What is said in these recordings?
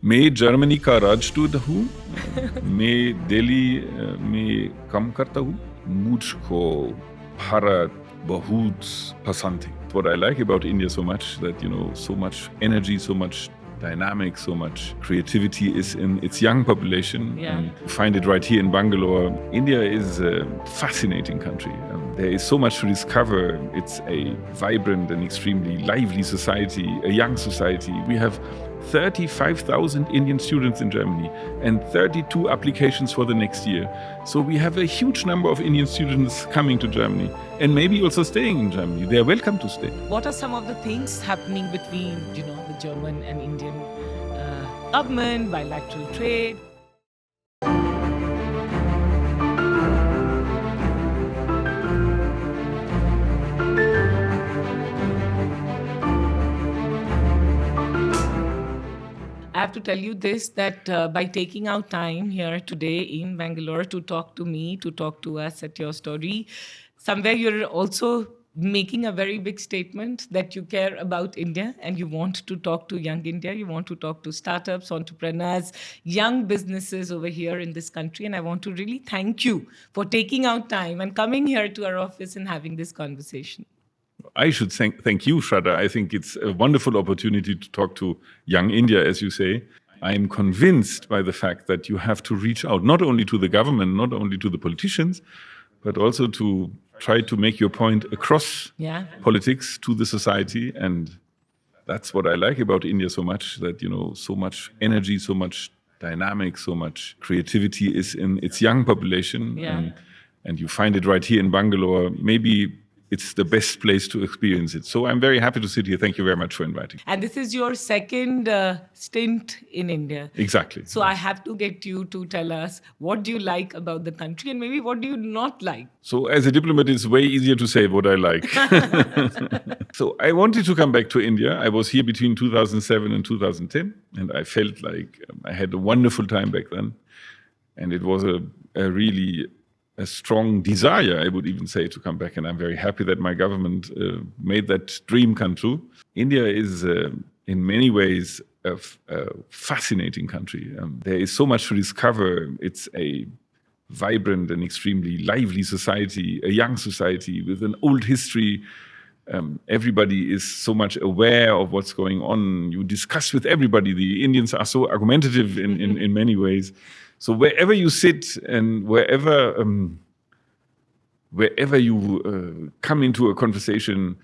मैं जर्मनी का राजदूत हूँ मैं दिल्ली में काम करता हूँ मुझको भारत बहुत पसंद है. What I like about India so much that so much energy, so much dynamic, so much creativity is in its young population. Yeah. And you find it right here in Bangalore. India is a fascinating country. There is so much to discover. It's a vibrant and extremely lively society, a young society. We have 35,000 Indian students in Germany and 32 applications for the next year. So we have a huge number of Indian students coming to Germany and maybe also staying in Germany. They are welcome to stay. What are some of the things happening between, the German and Indian government, bilateral trade? I have to tell you this, that by taking out time here today in Bangalore to talk to me, to talk to us at YourStory, somewhere you're also making a very big statement that you care about India and you want to talk to young India, you want to talk to startups, entrepreneurs, young businesses over here in this country. And I want to really thank you for taking out time and coming here to our office and having this conversation. I should thank you, Shradha. I think it's a wonderful opportunity to talk to young India, as you say. I'm convinced by the fact that you have to reach out not only to the government, not only to the politicians, but also to try to make your point across politics to the society. And that's what I like about India so much, that, so much energy, so much dynamic, so much creativity is in its young population. Yeah. And you find it right here in Bangalore. Maybe it's the best place to experience it. So I'm very happy to sit here. Thank you very much for inviting. And this is your second stint in India. Exactly. So I have to get you to tell us, what do you like about the country and maybe what do you not like? So as a diplomat, it's way easier to say what I like. So I wanted to come back to India. I was here between 2007 and 2010. And I felt like I had a wonderful time back then. And it was a really strong desire, I would even say, to come back. And I'm very happy that my government made that dream come true. India is, in many ways, a fascinating country. There is so much to discover. It's a vibrant and extremely lively society, a young society with an old history. Everybody is so much aware of what's going on. You discuss with everybody. The Indians are so argumentative in many ways. So wherever you sit and wherever you come into a conversation,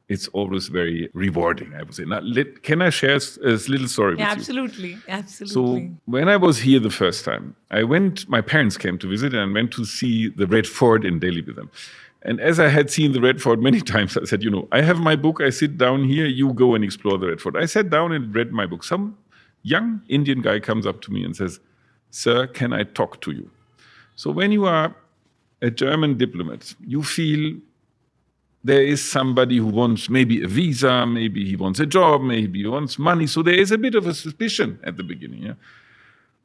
it's always very rewarding, I would say. Now, can I share a little story with you? Absolutely. So when I was here the first time, my parents came to visit and I went to see the Red Fort in Delhi with them. And as I had seen the Red Fort many times, I said, I have my book, I sit down here, you go and explore the Red Fort. I sat down and read my book. Some young Indian guy comes up to me and says, "Sir, can I talk to you?" So when you are a German diplomat, you feel there is somebody who wants maybe a visa, maybe he wants a job, maybe he wants money. So there is a bit of a suspicion at the beginning. Yeah?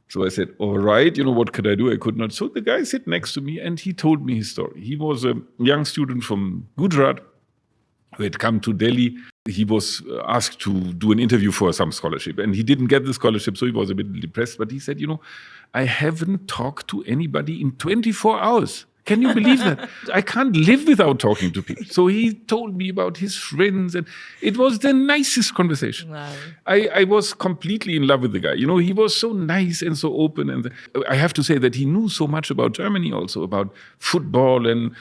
So I said, all right, what could I do? I could not. So the guy sat next to me and he told me his story. He was a young student from Gujarat who had come to Delhi. He was asked to do an interview for some scholarship and he didn't get the scholarship, so he was a bit depressed. But he said, I haven't talked to anybody in 24 hours. Can you believe that? I can't live without talking to people. So he told me about his friends and it was the nicest conversation. Wow. I was completely in love with the guy. He was so nice and so open. And I have to say that he knew so much about Germany also, about football and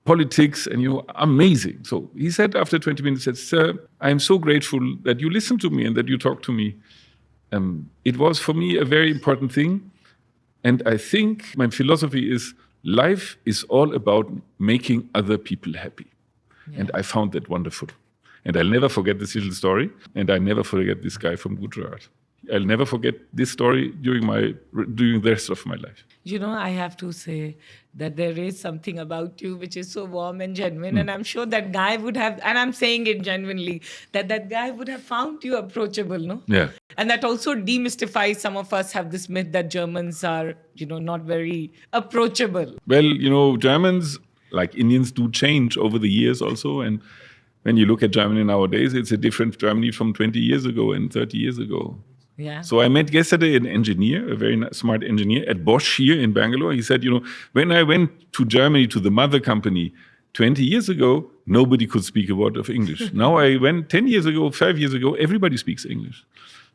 politics, and amazing. So he said after 20 minutes, he said, "Sir, I'm so grateful that you listened to me and that you talked to me. It was for me a very important thing. And I think my philosophy is life is all about making other people happy." Yeah. And I found that wonderful. And I'll never forget this little story. And I'll never forget this guy from Gujarat. I'll never forget this story during the rest of my life. I have to say that there is something about you which is so warm and genuine. And I'm sure that guy would have, and I'm saying it genuinely, that guy would have found you approachable, no? Yeah. And that also demystifies, some of us have this myth that Germans are, not very approachable. Well, Germans, like Indians, do change over the years also. And when you look at Germany nowadays, it's a different Germany from 20 years ago and 30 years ago. Yeah. So I met yesterday an engineer, a very smart engineer at Bosch here in Bangalore. He said, when I went to Germany to the mother company 20 years ago, nobody could speak a word of English. Now I went 10 years ago, 5 years ago, everybody speaks English.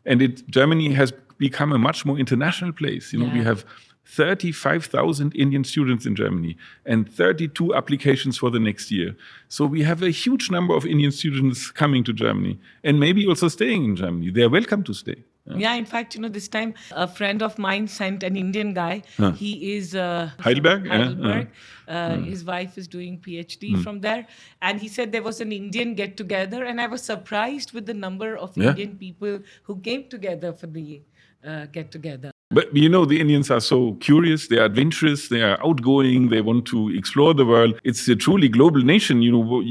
And Germany has become a much more international place. We have 35,000 Indian students in Germany and 32 applications for the next year. So we have a huge number of Indian students coming to Germany and maybe also staying in Germany. They are welcome to stay. Yeah, in fact, this time a friend of mine sent an Indian guy. He is Heidelberg. Heidelberg. His wife is doing PhD from there. And he said there was an Indian get-together. And I was surprised with the number of Indian people who came together for the get-together. But the Indians are so curious, they are adventurous, they are outgoing, they want to explore the world. It's a truly global nation.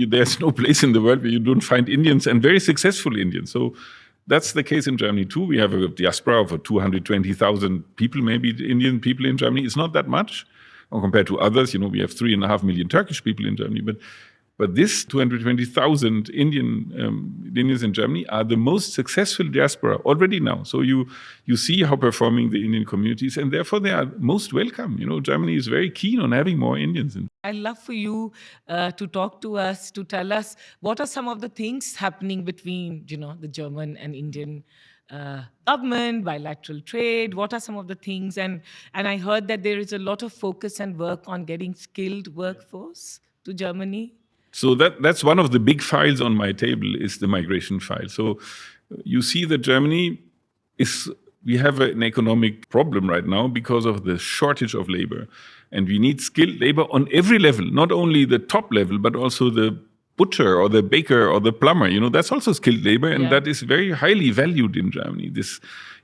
There's no place in the world where you don't find Indians, and very successful Indians. So that's the case in Germany too. We have a diaspora of 220,000 people, maybe Indian people in Germany. It's not that much compared to others. We have 3.5 million Turkish people in Germany. But this 220,000 Indians in Germany are the most successful diaspora already now. So you see how performing the Indian communities, and therefore they are most welcome. Germany is very keen on having more Indians in. I'd love for you to talk to us, to tell us what are some of the things happening between, the German and Indian government, bilateral trade. What are some of the things? And I heard that there is a lot of focus and work on getting skilled workforce to Germany. So that's one of the big files on my table, is the migration file. So you see that Germany we have an economic problem right now because of the shortage of labor. And we need skilled labor on every level, not only the top level, but also the butcher or the baker or the plumber. That's also skilled labor, and that is very highly valued in Germany.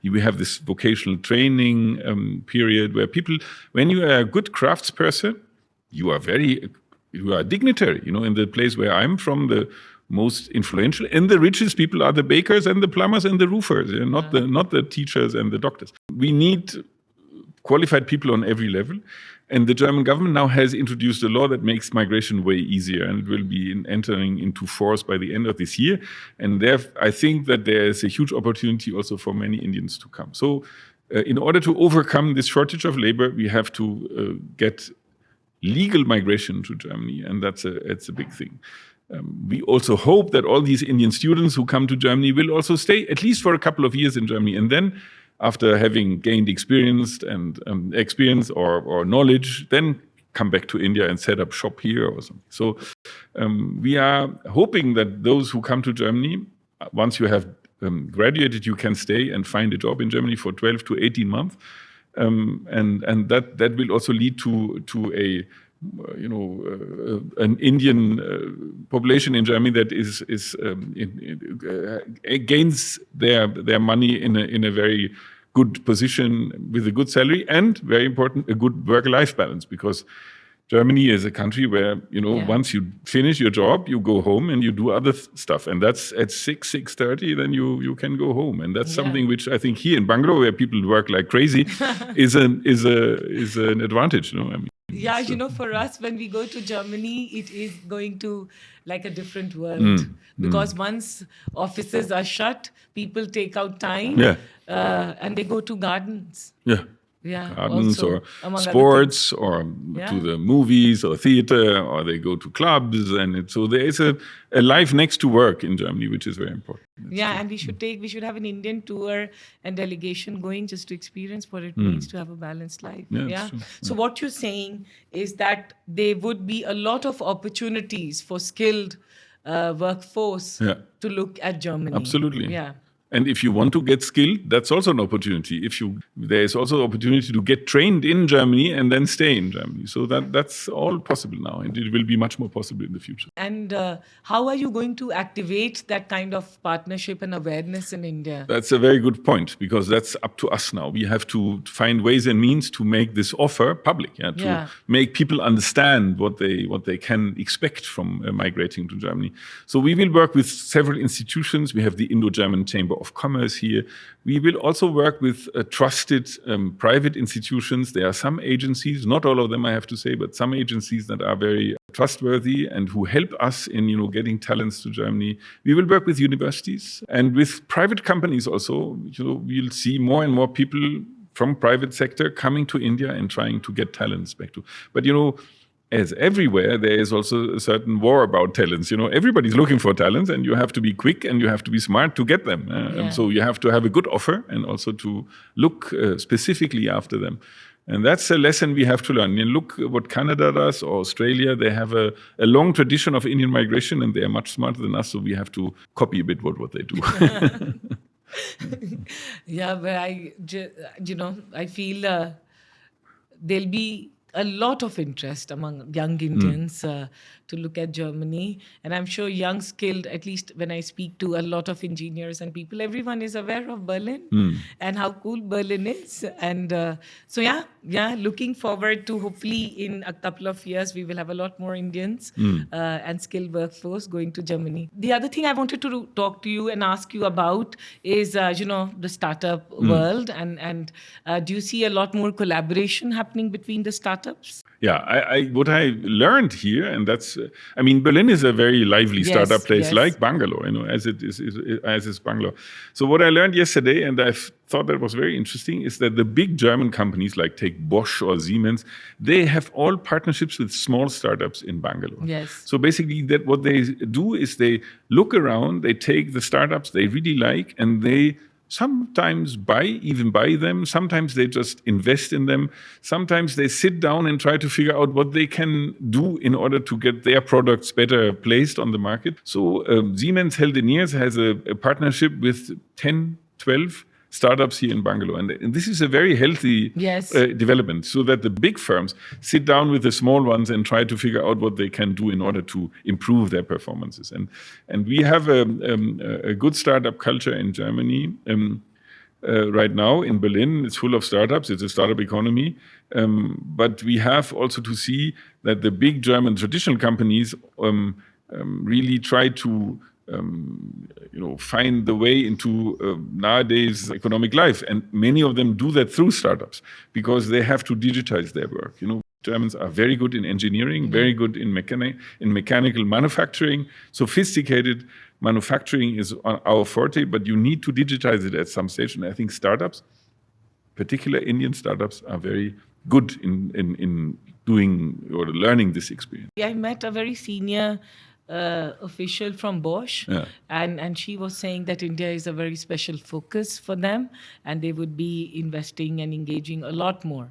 We have this vocational training period where people, when you are a good craftsperson, you are a dignitary. In the place where I'm from, the most influential and the richest people are the bakers and the plumbers and the roofers, not the teachers and the doctors. We need qualified people on every level. And the German government now has introduced a law that makes migration way easier, and it will be entering into force by the end of this year. And I think that there is a huge opportunity also for many Indians to come. So in order to overcome this shortage of labor, we have to get legal migration to Germany, and it's a big thing. We also hope that all these Indian students who come to Germany will also stay at least for a couple of years in Germany, and then after having gained experience or knowledge, then come back to India and set up shop here or something. So we are hoping that those who come to Germany, once you have graduated, you can stay and find a job in Germany for 12 to 18 months. And that will also lead to an Indian population in Germany that gains their money in a very good position with a good salary, and very important, a good work-life balance, because Germany is a country where, once you finish your job, you go home and you do other stuff. And that's at 6:30, then you can go home. And that's something which I think here in Bangalore, where people work like crazy, is an advantage. For us, when we go to Germany, it is going to like a different world. Because once offices are shut, people take out time and they go to gardens. Gardens or sports or to the movies or theater, or they go to clubs, and so there is a life next to work in Germany, which is very important. And we should have an Indian tour and delegation going just to experience what it means to have a balanced life. So what you're saying is that there would be a lot of opportunities for skilled workforce to look at Germany. Absolutely. And if you want to get skilled, that's also an opportunity. There is also opportunity to get trained in Germany and then stay in Germany. So that's all possible now, and it will be much more possible in the future. And how are you going to activate that kind of partnership and awareness in India? That's a very good point, because that's up to us now. We have to find ways and means to make this offer public, to make people understand what they can expect from migrating to Germany. So we will work with several institutions. We have the Indo-German Chamber of Commerce here. We will also work with trusted private institutions. There are some agencies, not all of them I have to say, but some agencies that are very trustworthy and who help us in getting talents to Germany. We will work with universities and with private companies also. We'll see more and more people from private sector coming to India and trying to get talents back to. But as everywhere, there is also a certain war about talents. Everybody's looking for talents, and you have to be quick and you have to be smart to get them. And so you have to have a good offer and also to look specifically after them. And that's a lesson we have to learn. Look what Canada does or Australia. They have a long tradition of Indian migration, and they are much smarter than us. So we have to copy a bit what they do. Yeah, but I feel there'll be a lot of interest among young Indians to look at Germany. And I'm sure young, skilled, at least when I speak to a lot of engineers and people, everyone is aware of Berlin and how cool Berlin is. And so, looking forward to hopefully in a couple of years, we will have a lot more Indians and skilled workforce going to Germany. The other thing I wanted to talk to you and ask you about is, the startup world. And do you see a lot more collaboration happening between the startups? Yeah, what I learned here, and that's, Berlin is a very lively startup place like Bangalore, as is Bangalore. So what I learned yesterday, and I thought that was very interesting, is that the big German companies like take Bosch or Siemens, they have all partnerships with small startups in Bangalore. Yes. So basically, that what they do is they look around, they take the startups they really like, and they sometimes buy them. Sometimes they just invest in them. Sometimes they sit down and try to figure out what they can do in order to get their products better placed on the market. So Siemens Healthineers has a partnership with 10, 12 startups here in Bangalore. And this is a very healthy development, so that the big firms sit down with the small ones and try to figure out what they can do in order to improve their performances. And we have a good startup culture in Germany. Right now in Berlin, it's full of startups. It's a startup economy. But we have also to see that the big German traditional companies really try to find the way into nowadays economic life. And many of them do that through startups because they have to digitize their work. Germans are very good in engineering, very good in mechanical manufacturing. Sophisticated manufacturing is our forte, but you need to digitize it at some stage. And I think startups, particular Indian startups, are very good in doing or learning this experience. I met a very senior official from Bosch, and she was saying that India is a very special focus for them, and they would be investing and engaging a lot more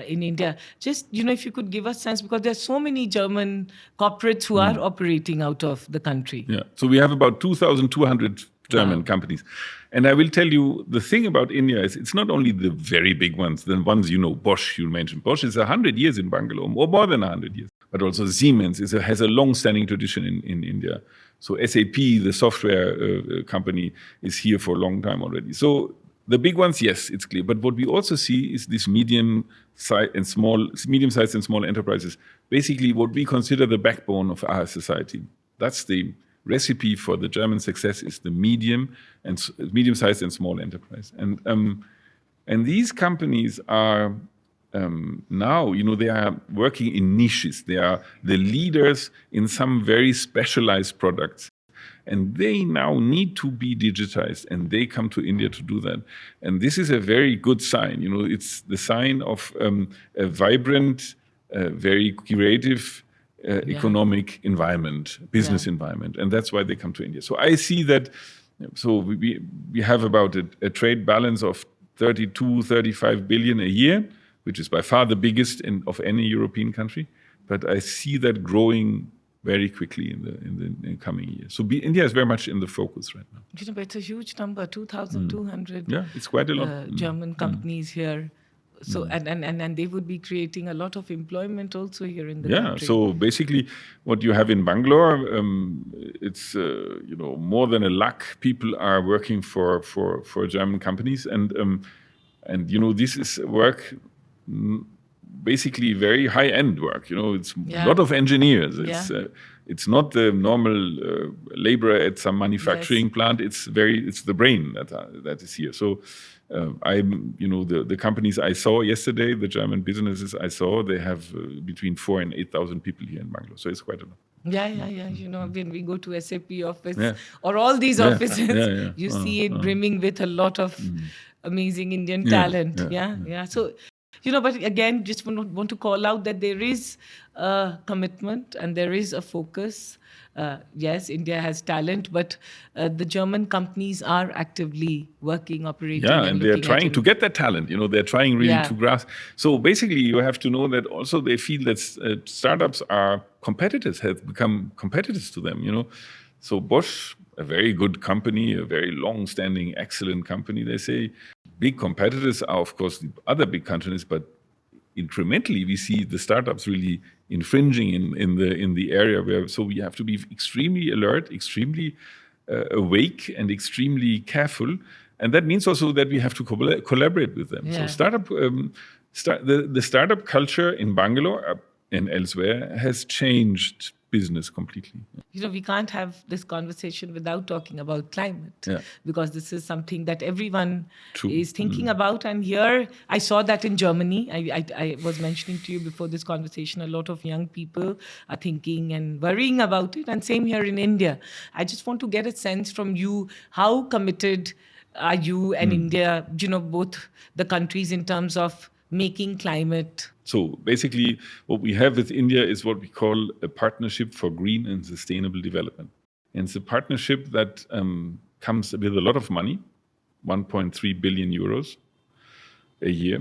in India. Just, if you could give us a sense, because there's so many German corporates who are operating out of the country. Yeah, so we have about 2,200 German companies. And I will tell you, the thing about India is it's not only the very big ones, the ones Bosch, you mentioned. Bosch is 100 years in Bangalore, or more than 100 years. But also Siemens has a long-standing tradition in India. So SAP, the software company, is here for a long time already. So the big ones, yes, it's clear. But what we also see is this medium-sized and small enterprises. Basically, what we consider the backbone of our society. That's the recipe for the German success, is the medium-sized and small enterprise. And these companies are now, they are working in niches. They are the leaders in some very specialized products. And they now need to be digitized, and they come to India to do that. And this is a very good sign. It's the sign of a vibrant, very creative economic environment, business environment. And that's why they come to India. So I see that, so we have about a trade balance of 32, 35 billion a year, which is by far the biggest of any European country. But I see that growing very quickly in the coming years. So India is very much in the focus right now. But it's a huge number, 2,200 Yeah, it's quite a lot. German companies here. So and they would be creating a lot of employment also here in the country. So basically what you have in Bangalore, it's more than 1 lakh people are working for German companies, and this is work, basically very high-end work. It's a lot of engineers. It's It's not the normal laborer at some manufacturing plant. It's the brain that is here. So the companies I saw yesterday, the German businesses I saw, they have between 4,000 and 8,000 people here in Bangalore. So it's quite a lot. Yeah. When we go to SAP office or all these offices, you see it brimming with a lot of amazing Indian talent. So, but again, just want to call out that there is a commitment and there is a focus. Yes, India has talent, but the German companies are actively working, operating. And they're trying to get that talent. They're trying really to grasp. So basically, you have to know that also they feel that startups are competitors, have become competitors to them. So Bosch, a very good company, a very long-standing, excellent company, they say. Big competitors are, of course, the other big companies, but incrementally we see the startups really infringing in the area where. So we have to be extremely alert, extremely awake, and extremely careful. And that means also that we have to collaborate with them. So the startup culture in Bangalore and elsewhere has changed business completely. We can't have this conversation without talking about climate, because this is something that everyone is thinking about. And here, I saw that in Germany. I was mentioning to you before this conversation, a lot of young people are thinking and worrying about it. And same here in India. I just want to get a sense from you, how committed are you and India, both the countries, in terms of making climate? So basically, what we have with India is what we call a partnership for green and sustainable development. And it's a partnership that comes with a lot of money, 1.3 billion euros a year,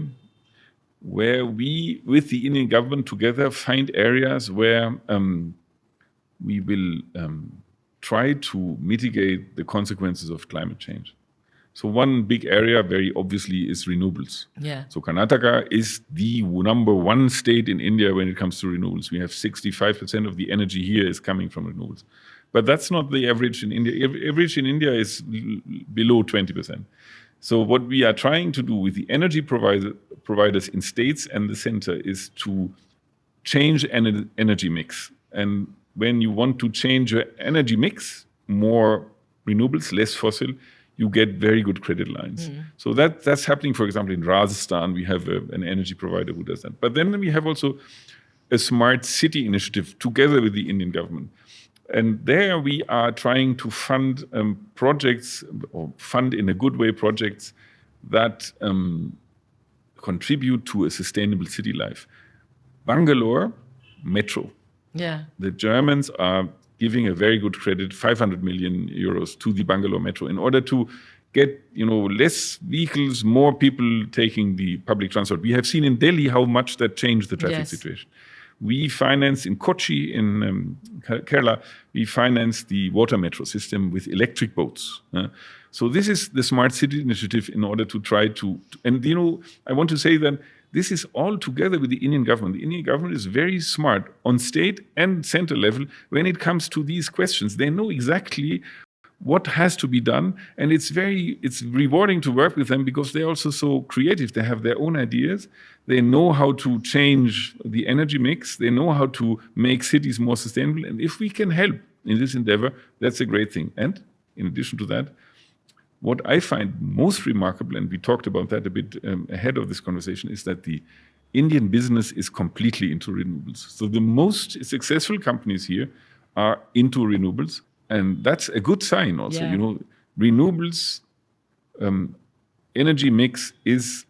where we, with the Indian government together, find areas where we will try to mitigate the consequences of climate change. So one big area, very obviously, is renewables. So Karnataka is the number one state in India when it comes to renewables. We have 65% of the energy here is coming from renewables. But that's not the average in India. Average in India is below 20%. So what we are trying to do with the energy providers in states and the center is to change energy mix. And when you want to change your energy mix, more renewables, less fossil, you get very good credit lines. So that's happening, for example, in Rajasthan. We have an energy provider who does that. But then we have also a smart city initiative together with the Indian government. And there we are trying to fund projects, or fund in a good way projects that contribute to a sustainable city life. Bangalore Metro. The Germans are giving a very good credit, 500 million euros to the Bangalore Metro in order to get, less vehicles, more people taking the public transport. We have seen in Delhi how much that changed the traffic situation. We finance in Kochi, in Kerala, we finance the water metro system with electric boats. So this is the Smart City Initiative in order to try to, and I want to say that this is all together with the Indian government. The Indian government is very smart on state and center level when it comes to these questions. They know exactly what has to be done, and it's rewarding to work with them because they're also so creative. They have their own ideas. They know how to change the energy mix. They know how to make cities more sustainable. And if we can help in this endeavor, that's a great thing. And in addition to that, what I find most remarkable, and we talked about that a bit ahead of this conversation, is that the Indian business is completely into renewables. So the most successful companies here are into renewables, and that's a good sign also. Renewables, energy mix is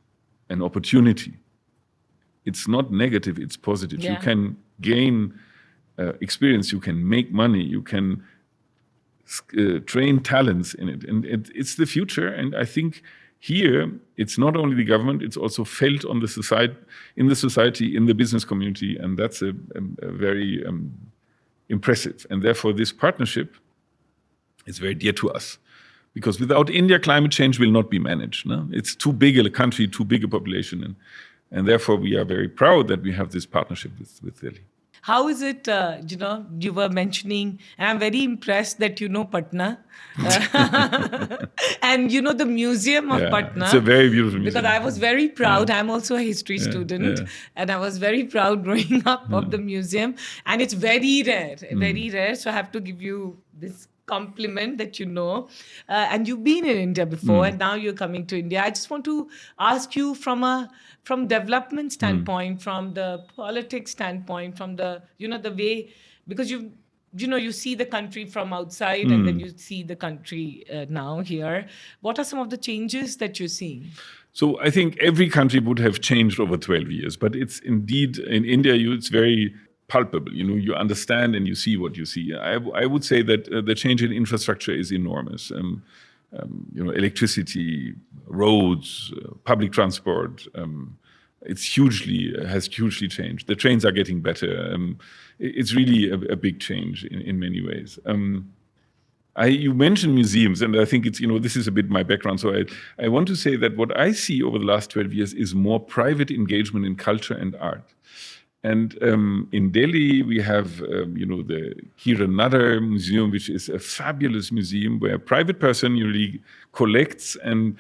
an opportunity. It's not negative, it's positive. You can gain experience, you can make money, you can train talents in it, and it's the future. And I think here it's not only the government; it's also felt on the society, in the business community, and that's a very impressive. And therefore, this partnership is very dear to us, because without India, climate change will not be managed. No? It's too big a country, too big a population, and therefore we are very proud that we have this partnership with Delhi. How is it, you were mentioning, and I'm very impressed that you know Patna. And you know the museum of Patna. It's a very beautiful Because museum. I was very proud. I'm also a history student, and I was very proud growing up of the museum. And it's very rare, very rare. So I have to give you this compliment that you know. And you've been in India before, and now you're coming to India. I just want to ask you from development standpoint, from the politics standpoint, from the the way, because you see the country from outside and then you see the country now here. What are some of the changes that you're seeing? So I think every country would have changed over 12 years, but it's indeed in India, it's very palpable. You understand and you see what you see. I would say that the change in infrastructure is enormous. Electricity, roads, public transport. Has hugely changed. The trains are getting better. It's really a big change in many ways. You mentioned museums, and I think it's this is a bit my background. So I want to say that what I see over the last 12 years is more private engagement in culture and art. And in Delhi, we have the Kiran Nadar Museum, which is a fabulous museum where a private person usually collects and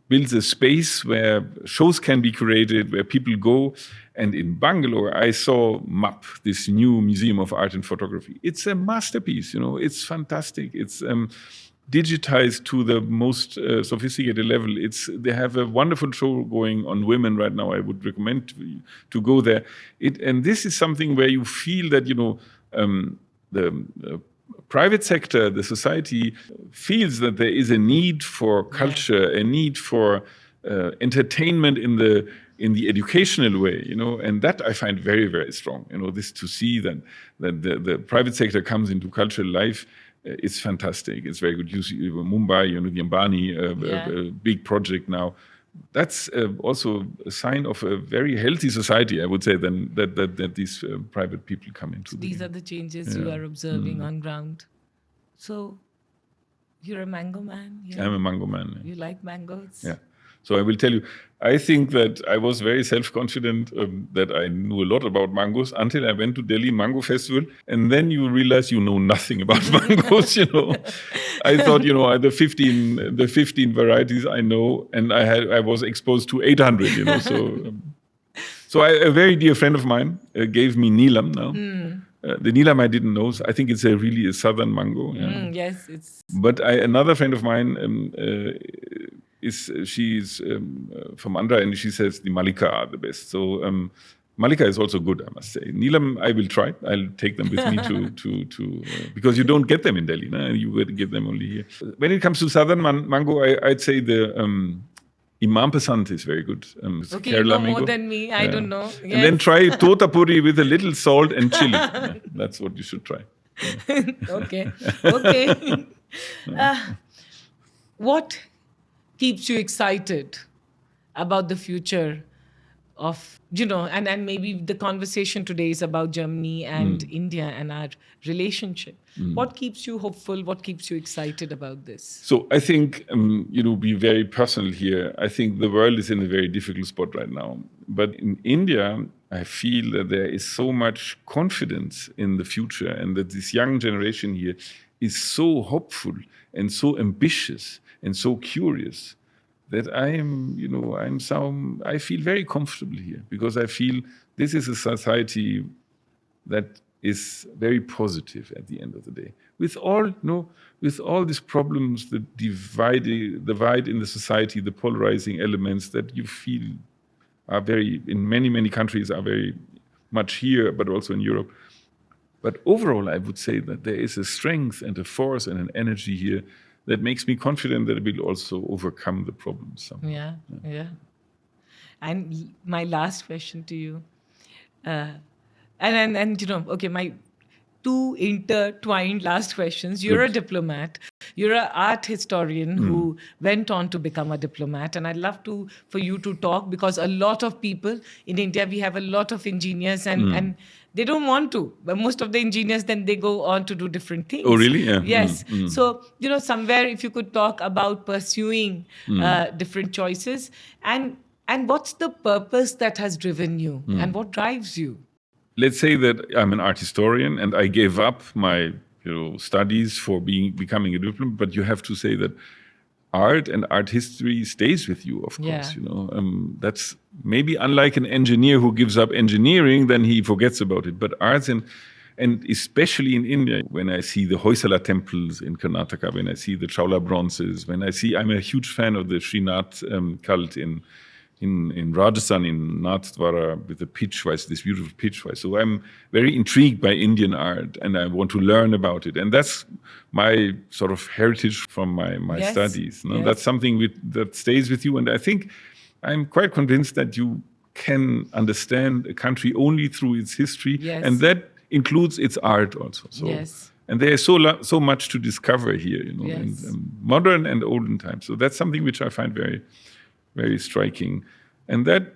builds a space where shows can be created, where people go. And in Bangalore, I saw MAP, this new Museum of Art and Photography. It's a masterpiece, it's fantastic. It's digitized to the most sophisticated level. They have a wonderful show going on women right now. I would recommend to go there. And this is something where you feel that, the private sector, the society feels that there is a need for culture, a need for entertainment in the educational way, and that I find very, very strong. This to see that the private sector comes into cultural life. It's fantastic. It's very good. You see Mumbai, the Ambani, a big project now. That's also a sign of a very healthy society, I would say, then that these private people come into. These are the changes you are observing on ground. So, you're a mango man? I'm a mango man. You like mangoes? Yeah. So I will tell you, I think that I was very self-confident that I knew a lot about mangoes until I went to Delhi Mango Festival. And then you realize you know nothing about mangoes, I thought, the 15 varieties I know, and I was exposed to 800, So a very dear friend of mine gave me Neelam now. The Neelam I didn't know. So I think it's really a southern mango. Yeah. Yes, it's. But another friend of mine she's from Andhra, and she says the Malika are the best. So Malika is also good, I must say. Neelam, I will try. I'll take them with me to because you don't get them in Delhi, no? You would get them only here. When it comes to southern mango, I'd say the Imam Pasand is very good. Okay, Kerala you know mango. more than me. I don't know. Yes. And then try totapuri with a little salt and chili. Yeah, that's what you should try. Yeah. Okay. What keeps you excited about the future of, and maybe the conversation today is about Germany and India and our relationship. What keeps you hopeful? What keeps you excited about this? So I think, be very personal here. I think the world is in a very difficult spot right now. But in India, I feel that there is so much confidence in the future, and that this young generation here is so hopeful and so ambitious and so curious that I feel very comfortable here, because I feel this is a society that is very positive at the end of the day. With all these problems, the divide in the society, the polarizing elements that you feel are in many, many countries are very much here, but also in Europe. But overall, I would say that there is a strength and a force and an energy here that makes me confident that it will also overcome the problems somehow. Yeah. And my last question to you, okay, my two intertwined last questions. You're a diplomat. You're an art historian who went on to become a diplomat. And I'd love for you to talk, because a lot of people in India, we have a lot of engineers and they don't want to. But most of the engineers, then they go on to do different things. Oh, really? Yeah. Yes. So, somewhere if you could talk about pursuing different choices and what's the purpose that has driven you and what drives you? let's say that I'm an art historian and I gave up my studies for becoming a diplomat, but you have to say that art and art history stays with you, of course. That's maybe unlike an engineer who gives up engineering, then he forgets about it. But arts and especially in India, when I see the Hoysala temples in Karnataka, when I see the Chawla bronzes, I'm a huge fan of the Srinath cult in Rajasthan, in Nathdwara, with the pitchwise, this beautiful pitchwise. So I'm very intrigued by Indian art and I want to learn about it. And that's my sort of heritage from my studies. Yes. That's something that stays with you. And I think I'm quite convinced that you can understand a country only through its history. Yes. And that includes its art also. So, yes. And there is so much to discover here, yes. in modern and olden times. So that's something which I find very, very striking. And that,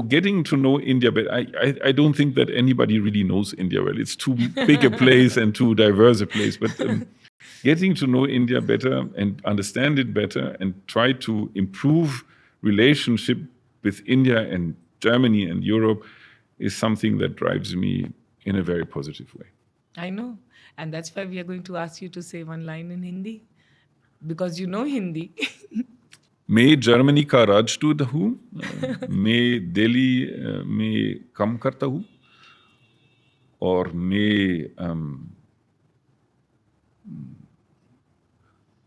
getting to know India, but I don't think that anybody really knows India well. It's too big a place and too diverse a place. But getting to know India better and understand it better and try to improve relationship with India and Germany and Europe is something that drives me in a very positive way. I know. And that's why we are going to ask you to say one line in Hindi. Because you know Hindi. मैं Germany का राजदूत हूँ, मैं दिल्ली में काम करता हूँ और मैं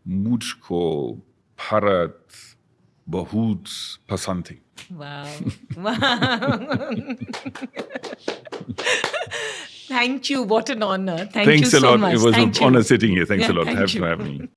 मुझको भारत बहुत पसंद है. Wow. Thank you. What an honor. Thank Thanks you a so lot. much. It was Thank an you. honor sitting here. Thanks a lot. Thank Have you. to have me.